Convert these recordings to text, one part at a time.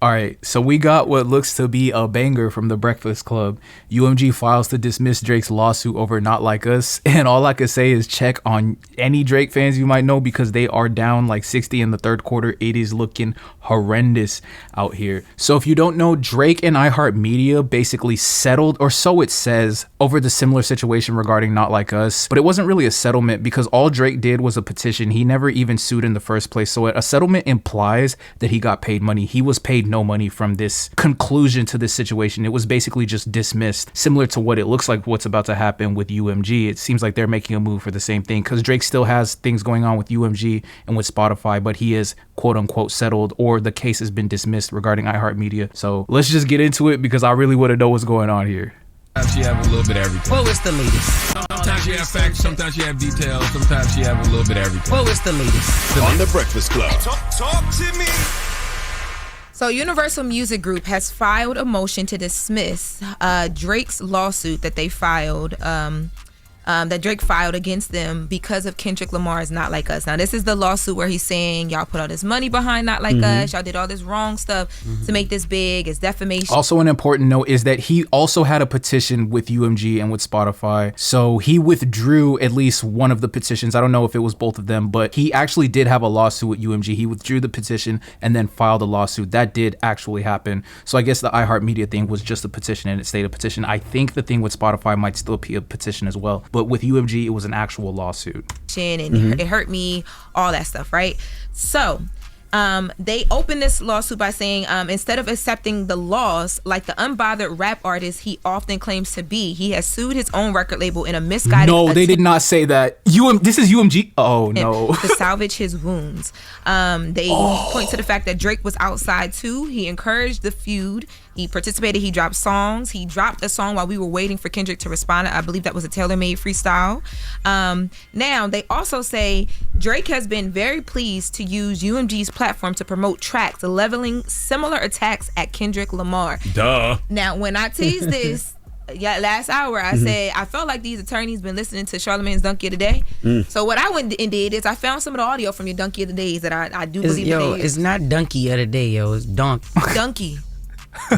All right, so we got what looks to be a banger from the Breakfast Club. UMG files to dismiss Drake's lawsuit over Not Like Us. And all I could say is check on any Drake fans you might know because they are down like 60 in the third quarter. It is looking horrendous out here. So if you don't know, Drake and iHeartMedia basically settled, or so it says, over the similar situation regarding Not Like Us. But it wasn't really a settlement because all Drake did was a petition. He never even sued in the first place. So a settlement implies that he got paid money. He was paid no money from this conclusion to this situation. It was basically just dismissed, similar to what it looks like what's about to happen with UMG. It seems like they're making a move for the same thing because Drake still has things going on with UMG and with Spotify, but he is quote unquote settled, or the case has been dismissed regarding iHeartMedia. So let's just get into it because I really want to know what's going on here. Sometimes you have a little bit of everything. What was the latest? Sometimes you have facts, sometimes you have details, sometimes you have a little bit of everything. What was the latest? On the Breakfast Club. Talk to me. So Universal Music Group has filed a motion to dismiss Drake's lawsuit that they filed, that Drake filed against them because of Kendrick Lamar's Not Like Us. Now, this is the lawsuit where he's saying y'all put all this money behind Not Like Us. Y'all did all this wrong stuff to make this big. It's defamation. Also, an important note is that he also had a petition with UMG and with Spotify. So he withdrew at least one of the petitions. I don't know if it was both of them, but he actually did have a lawsuit with UMG. He withdrew the petition and then filed a lawsuit. That did actually happen. So I guess the iHeartMedia thing was just a petition and it stayed a petition. I think the thing with Spotify might still be a petition as well. But with UMG, it was an actual lawsuit. And it hurt me, all that stuff, right? So they opened this lawsuit by saying instead of accepting the loss like the unbothered rap artist he often claims to be, he has sued his own record label in a misguided No, they did not say that. This is UMG. Oh, no. To salvage his wounds. They point to the fact that Drake was outside too. He encouraged the feud. He participated. He dropped songs. He dropped a song while we were waiting for Kendrick to respond. I believe that was a tailor-made freestyle. Now, they also say Drake has been very pleased to use UMG's platform to promote tracks leveling similar attacks at Kendrick Lamar. Duh. Now, when I teased this last hour, I said I felt like these attorneys been listening to Charlamagne's Donkey of the Day. So what I went and did is I found some of the audio from your Donkey of the Days that I do believe it is. It's not Donkey of the Day, yo. It's Donkey.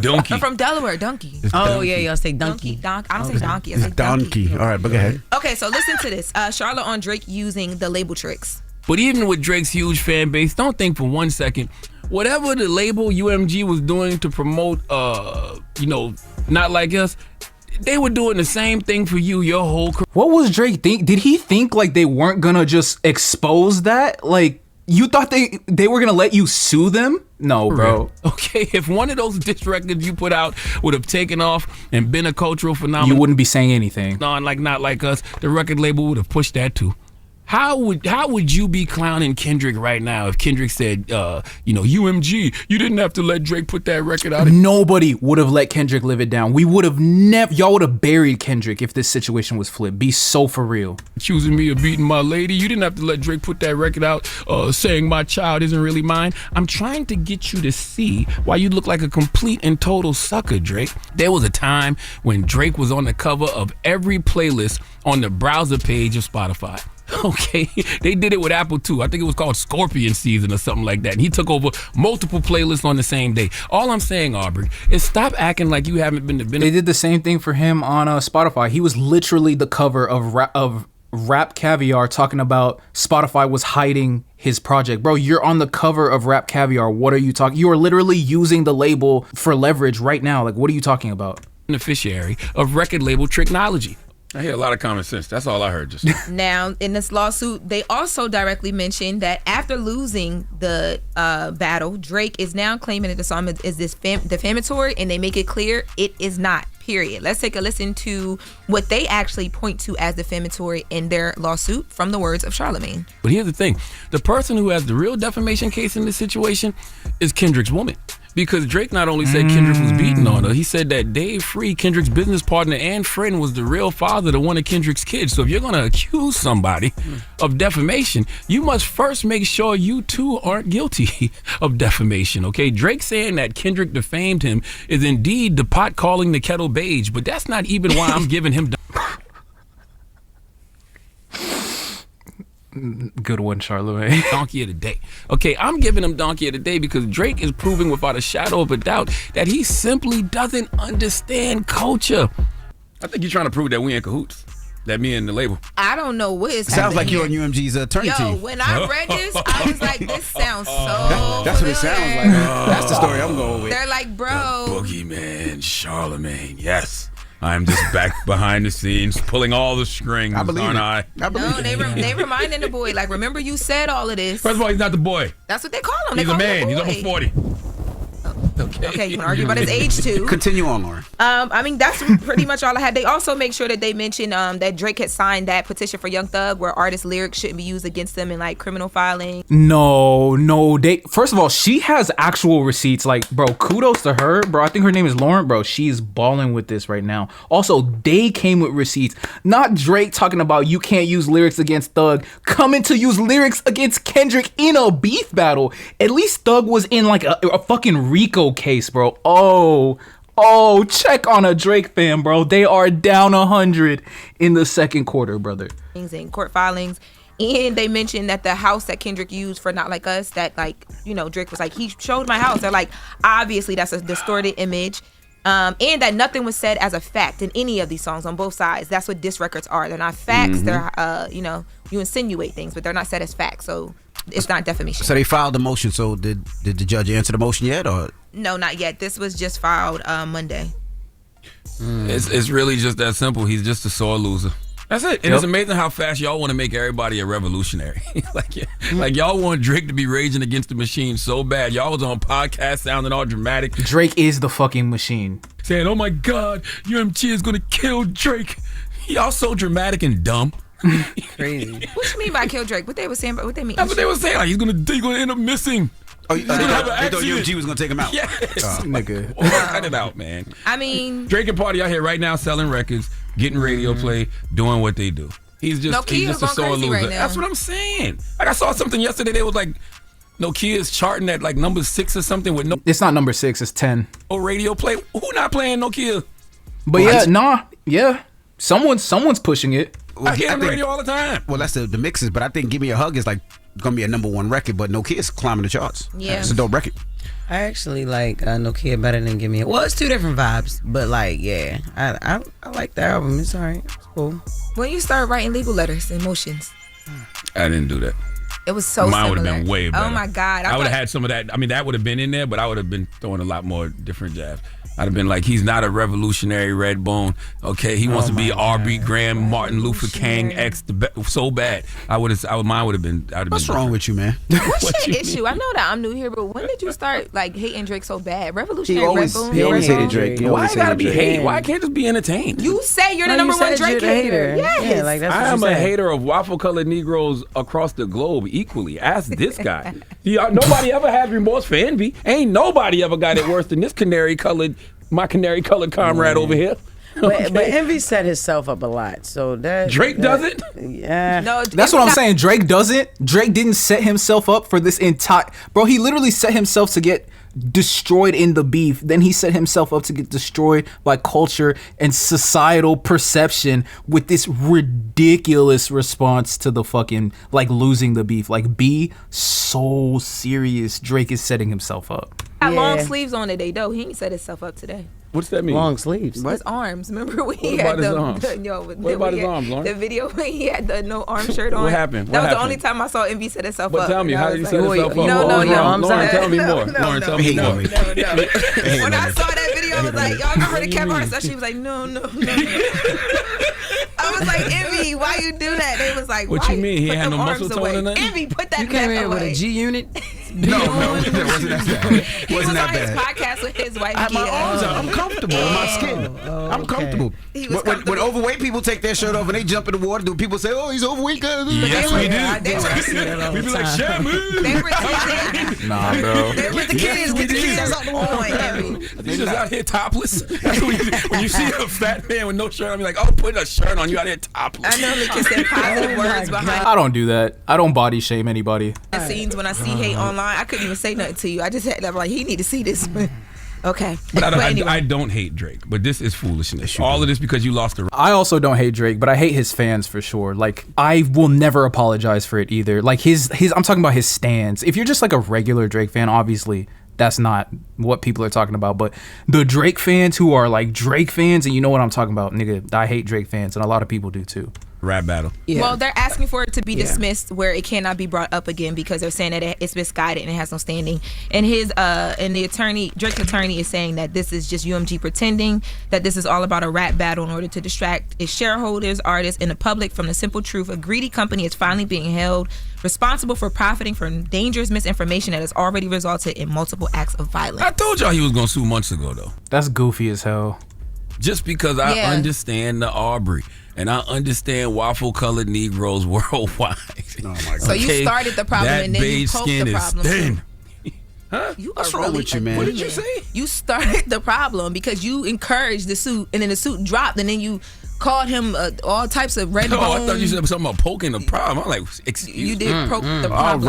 Donkey. I'm from Delaware, Donkey. Oh, yeah, y'all say Donkey. I don't say Donkey. I say Donkey. All right, but go ahead. Okay, so listen to this. Charlotte on Drake using the label tricks. But even with Drake's huge fan base, don't think for 1 second, whatever the label UMG was doing to promote, Not Like Us, they were doing the same thing for you your whole career. What was Drake think? Did he think like they weren't gonna just expose that? Like, you thought they were gonna let you sue them? No, bro. Okay, if one of those diss records you put out would have taken off and been a cultural phenomenon, You wouldn't be saying anything. like Not Like Us, the record label would have pushed that too. How would you be clowning Kendrick right now if Kendrick said, UMG, you didn't have to let Drake put that record out? Nobody would have let Kendrick live it down. We would have y'all would have buried Kendrick if this situation was flipped. Be so for real. Choosing me or beating my lady. You didn't have to let Drake put that record out saying my child isn't really mine. I'm trying to get you to see why you look like a complete and total sucker, Drake. There was a time when Drake was on the cover of every playlist on the browser page of Spotify. Okay, they did it with Apple too. I think it was called Scorpion Season or something like that. And he took over multiple playlists on the same day. All I'm saying, Aubrey, is stop acting like you haven't been to They did the same thing for him on Spotify. He was literally the cover of Rap Caviar talking about Spotify was hiding his project. Bro, you're on the cover of Rap Caviar. What are you talking? You are literally using the label for leverage right now. Like, what are you talking about? Beneficiary of record label technology. I hear a lot of common sense. That's all I heard just now. Now, in this lawsuit, they also directly mentioned that after losing the battle, Drake is now claiming that the song is defamatory, and they make it clear it is not, period. Let's take a listen to what they actually point to as defamatory in their lawsuit from the words of Charlamagne. But here's the thing. The person who has the real defamation case in this situation is Kendrick's woman. Because Drake not only said Kendrick was beating on her, he said that Dave Free, Kendrick's business partner and friend, was the real father to one of Kendrick's kids. So if you're going to accuse somebody of defamation, you must first make sure you too aren't guilty of defamation, okay? Drake saying that Kendrick defamed him is indeed the pot calling the kettle beige, but that's not even why I'm giving him... Good one, Charlemagne. Donkey of the day. Okay, I'm giving him donkey of the day because Drake is proving without a shadow of a doubt that he simply doesn't understand culture. I think you're trying to prove that we in cahoots. That me and the label. I don't know what is Sounds like happening you're on UMG's attorney Yo, team. when I read this, I was like, this sounds so That's what it sounds like. familiar. That's the story I'm going with. They're like, bro. Boogeyman, Charlemagne. Yes, I'm just back behind the scenes, pulling all the strings, I believe aren't it. I? I believe No, it. they reminding the boy, like, remember you said all of this. First of all, he's not the boy. That's what they call him. They He's a call man. him He's boy. almost 40. Okay, you can argue about his age too. Continue on, Lauren. I mean, that's pretty much all I had. They also make sure that they mentioned that Drake had signed that petition for Young Thug where artists' lyrics shouldn't be used against them in like criminal filing. No. They first of all, she has actual receipts. Like, bro, kudos to her, bro. I think her name is Lauren, bro. She's balling with this right now. Also, they came with receipts. Not Drake talking about you can't use lyrics against Thug, coming to use lyrics against Kendrick in a beef battle. At least Thug was in like a fucking Rico case, bro. Oh, check on a Drake fan, bro. They are down 100 in the second quarter, brother. Things in court filings. And they mentioned that the house that Kendrick used for Not Like Us, that like, you know, Drake was like, he showed my house. They're like, obviously that's a distorted image. And that nothing was said as a fact in any of these songs on both sides. That's what diss records are. They're not facts. They're, you know, you insinuate things, but they're not said as facts. So it's not defamation. So they filed the motion. So did the judge answer the motion yet, or? No, not yet. This was just filed Monday. It's really just that simple. He's just a sore loser. That's it. And it's amazing how fast y'all want to make everybody a revolutionary. like y'all want Drake to be raging against the machine so bad. Y'all was on podcast sounding all dramatic. Drake is the fucking machine. Saying, oh my God, UMG is going to kill Drake. Y'all so dramatic and dumb. Crazy. What you mean by kill Drake? What they were saying? What they mean? That's what they were saying. Like, he's gonna end up missing. Oh, they gonna have an thought accident. UMG was gonna take him out. Yes. Nigga. Cut it out, man. I mean, Drake and Party out here right now selling records, getting radio play, doing what they do. He's just Nokia's a sore going crazy loser. right now. That's what I'm saying. Like I saw something yesterday. They was like, Nokia's charting at like number 6 or something with no It's not number 6, it's 10. radio play. Who not playing Nokia? But someone's pushing it. I hear I on the think- radio all the time. Well, that's the mixes, but I think "Give Me a Hug" is like gonna be a #1 record. But No Kids climbing the charts. Yeah. It's a dope record. I actually like Nokia better than Give Me a. Well, it's two different vibes, but like, yeah, I like the album. It's alright. It's cool. when you start writing legal letters and motions, I didn't do that. it was so Mine would similar. have been way better. Oh my God. I would have thought- had some of that. I mean, that would have been in there, but I would have been throwing a lot more different jabs. I'd have been like, he's not a revolutionary red bone. Okay, he wants to be R.B. Graham, Martin Luther King, so bad. Mine would have been. What's wrong with you, man? What's your issue? I know that I'm new here, but when did you start like hating Drake so bad? Revolutionary always- Red Bone. he always Red hated Bone? Drake. He Why always it gotta be hated hate? Drake. Why can't it just be entertained? You say you're the No, number you one said Drake you're the hater. Yes. Yeah, like that's what I you am a said. hater of waffle-colored Negroes across the globe equally. Ask this guy. Nobody ever had remorse for envy. Ain't nobody ever got it worse than this my canary-colored comrade over here. But Envy set himself up a lot, so that Drake does it? Yeah. No, That's what I'm saying. Drake doesn't. Drake didn't set himself up for this entire. Bro, he literally set himself to get destroyed in the beef. Then he set himself up to get destroyed by culture and societal perception with this ridiculous response to the fucking like losing the beef. Like, be so serious. Drake is setting himself up. got long Yeah. sleeves on today, though. He ain't set himself up today. What's that mean? Long sleeves. His arms. Remember when he What had about his arms? What about his arms, Lauren? The video when he had the no arm shirt on. What happened? That What was happened? the only time I saw Envy set himself But up. tell me, And I how was did he like, set himself up? No, No, no, no. arms Lauren, out. tell me No, more. no, Lauren, no. tell me more. No. When I saw that video, I was like, y'all remember the Kevin Hart stuff? She was like, no. I was like, Envy, why you do that? They was like, What why you mean? He put had them no arms muscle tone away? or nothing? Envy, put that You came back in with away. a G unit. No, that wasn't that bad. He was Wasn't on that his bad. podcast with his wife. My Kia. arms are, I'm comfortable in my skin. I'm comfortable. He was When comfortable. overweight people take their shirt off and they jump in the water, do people say, "Oh, he's overweight"? Yes, we do. They were, We be like, Shamu. they were teasing. Nah, bro. They were the kids with the kids on Envy. He's just out here topless. That's when you see a fat man with no shirt on, I'm like, oh, put a shirt on. You out here topless. I normally can say positive words behind I don't do that. I don't body shame anybody. the scenes when I see hate online. I couldn't even say nothing to you. I just had to like, he need to see this. Okay. But anyway. I don't hate Drake, but this is foolishness. All of this because you lost the. I also don't hate Drake, but I hate his fans for sure. Like, I will never apologize for it either. Like, his I'm talking about his stans. If you're just like a regular Drake fan, obviously that's not what people are talking about. But the Drake fans who are like Drake fans, and you know what I'm talking about, nigga, I hate Drake fans, and a lot of people do too. Rap battle. Yeah. Well, they're asking for it to be dismissed where it cannot be brought up again because they're saying that it's misguided and it has no standing. And Drake's attorney is saying that this is just UMG pretending that this is all about a rap battle in order to distract its shareholders, artists, and the public from the simple truth. A greedy company is finally being held responsible for profiting from dangerous misinformation that has already resulted in multiple acts of violence. I told y'all he was gonna sue months ago though. That's goofy as hell. Just because I understand the Aubrey and I understand waffle colored Negroes worldwide. Oh my God. So you started the problem that and then you beige poked skin the is problem. thin. You What's are wrong really with you, man? What did you say? You started the problem because you encouraged the suit, and then the suit dropped, and then you called him all types of red Oh, bone. I thought you said something about poking the problem. I'm like, excuse You me. did poke the All problem.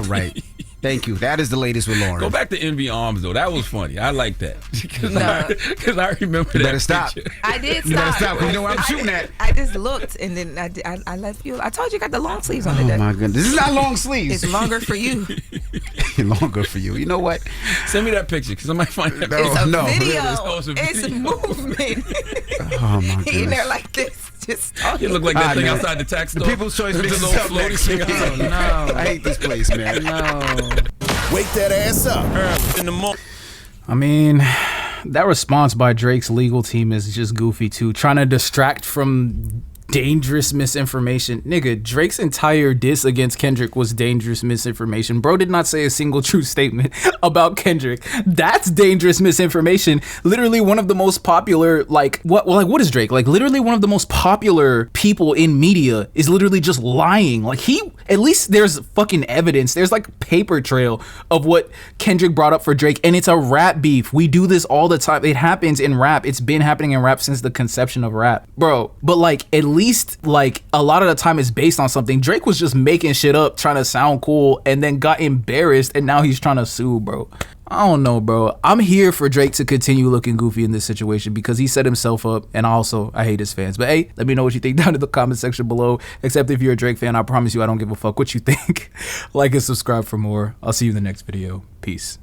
right. Thank you. That is the latest with Lauren. Go back to Envy Arms though. That was funny. I like that because No. I remember You that. better stop. picture. I did stop. You better stop, 'cause you know what I'm shooting at. I just looked, and then I left you. I told you got the long sleeves on today. Oh my goodness. This is not long sleeves. It's longer for you. Longer for you. You know what? Send me that picture because I might find that. No. It's a no. video. Oh, it's a It's video. movement. Oh my In goodness. there like this, just You talking. look like that Ah, thing no. outside the tax The store. People's Choice There's mixes a little up floaty next. thing outside. I hate this place, man. Wake that ass up. In the morning. I mean, that response by Drake's legal team is just goofy too, trying to distract from dangerous misinformation. Nigga, Drake's entire diss against Kendrick was dangerous misinformation. Bro did not say a single true statement about Kendrick. That's dangerous misinformation. Literally one of the most popular, what is Drake? Like, literally one of the most popular people in media is literally just lying. Like, at least there's fucking evidence. There's like paper trail of what Kendrick brought up for Drake, and it's a rap beef. We do this all the time. It happens in rap. It's been happening in rap since the conception of rap, bro. But like, at least like a lot of the time it's based on something. Drake was just making shit up, trying to sound cool, and then got embarrassed, and now he's trying to sue, bro. I don't know, bro. I'm here for Drake to continue looking goofy in this situation because he set himself up, and also I hate his fans. But hey, let me know what you think down in the comment section below. Except if you're a Drake fan, I promise you I don't give a fuck what you think. Like and subscribe for more. I'll see you in the next video. Peace.